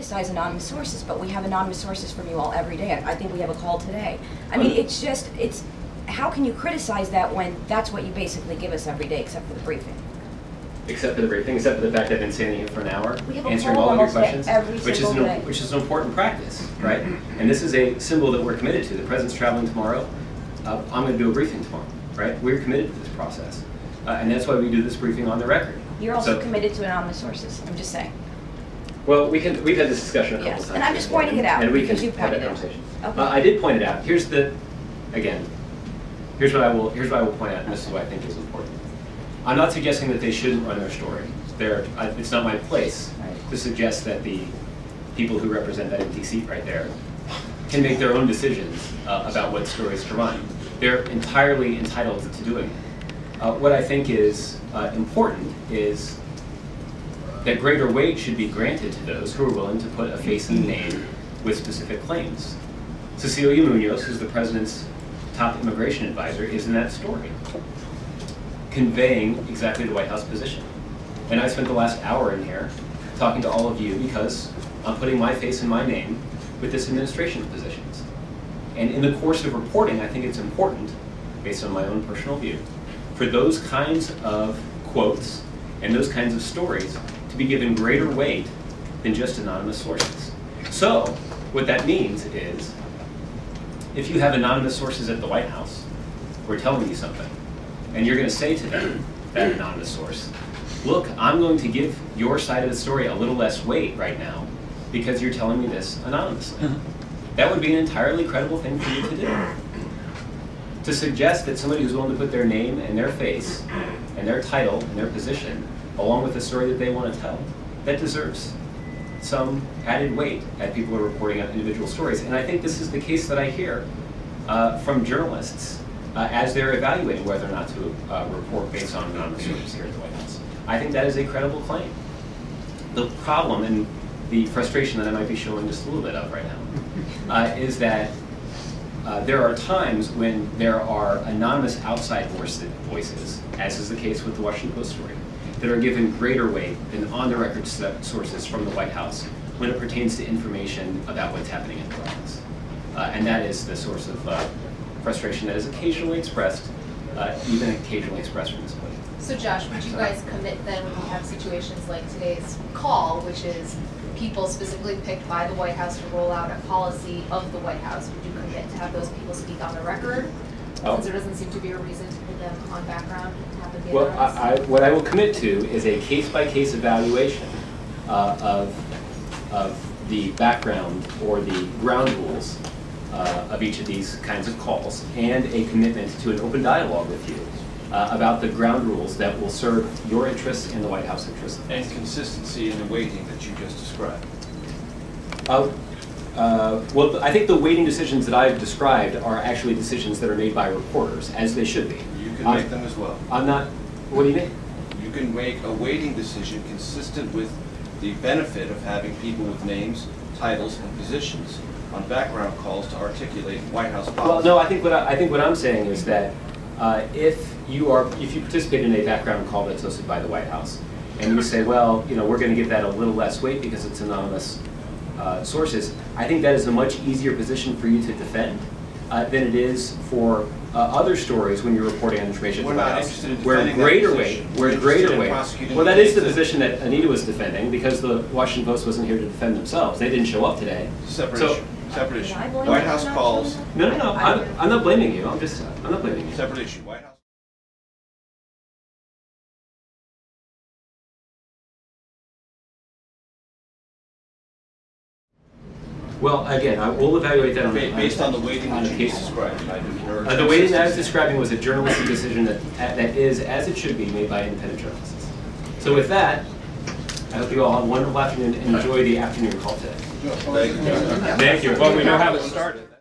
criticize anonymous sources, but we have anonymous sources from you all every day. I think we have a call today. I mean, it's just, how can you criticize that when that's what you basically give us every day, except for the briefing? Except for the briefing, except for the fact I've been standing here for an hour, answering call all of your almost questions, every which is an important practice, right? And this is a symbol that we're committed to. The president's traveling tomorrow. I'm going to do a briefing tomorrow, right? We're committed to this process, and that's why we do this briefing on the record. You're also committed to anonymous sources. I'm just saying. Well, we've had this discussion a couple times. And I'm just pointing it out, and we because can you have that pointed it out. conversation. Okay. I did point it out. Here's what I will point out, and this is what I think is important. I'm not suggesting that they shouldn't run their story. It's not my place to suggest that the people who represent that empty seat right there can make their own decisions about what stories to run. They're entirely entitled to doing it. What I think is important is that greater weight should be granted to those who are willing to put a face and name with specific claims. Cecilia Munoz, who's the president's top immigration advisor, is in that story, conveying exactly the White House position. And I spent the last hour in here talking to all of you because I'm putting my face and my name with this administration's positions. And in the course of reporting, I think it's important, based on my own personal view, for those kinds of quotes and those kinds of stories to be given greater weight than just anonymous sources. So what that means is, if you have anonymous sources at the White House who are telling you something, and you're going to say to them, that anonymous source, look, I'm going to give your side of the story a little less weight right now because you're telling me this anonymously. That would be an entirely credible thing for you to do. To suggest that somebody who's willing to put their name and their face and their title and their position along with the story that they want to tell, that deserves some added weight as people are reporting on individual stories. And I think this is the case that I hear from journalists as they're evaluating whether or not to report based on anonymous sources here at the White House. I think that is a credible claim. The problem and the frustration that I might be showing just a little bit of right now is that there are times when there are anonymous outside voices, as is the case with the Washington Post story, that are given greater weight than on-the-record sources from the White House when it pertains to information about what's happening in the White House. And that is the source of frustration that is occasionally expressed, even occasionally expressed from this point. So Josh, would you guys commit then when you have situations like today's call, which is people specifically picked by the White House to roll out a policy of the White House, would you commit to have those people speak on the record? Since there doesn't seem to be a reason to put them on background and have them be Well, what I will commit to is a case-by-case evaluation of the background or the ground rules of each of these kinds of calls, and a commitment to an open dialogue with you about the ground rules that will serve your interests and the White House interests. And consistency in the weighting that you just described. Well, I think the weighting decisions that I've described are actually decisions that are made by reporters, as they should be. You can make them as well. I'm not, what do you mean? You can make a weighting decision consistent with the benefit of having people with names, titles, and positions on background calls to articulate White House policy. Well, no, I think what I'm saying is that if you participate in a background call that's hosted by the White House, and you say, well, you know, we're going to give that a little less weight because it's anonymous sources, I think that is a much easier position for you to defend than it is for other stories when you're reporting on information. We're not interested in defending greater weight. Well, that is the position that Anita was defending because the Washington Post wasn't here to defend themselves. They didn't show up today. Separate issue. Separate issue. White House calls. No. I'm not blaming you. I'm not blaming you. Separate issue. White House. Well, again, we'll evaluate that based on the weighting that you described. The weighting that I was describing was a journalistic decision that is, as it should be, made by independent journalists. So with that, I hope you all have a wonderful afternoon and enjoy the afternoon call today. Thank you. Thank you. Well, we know how to start it.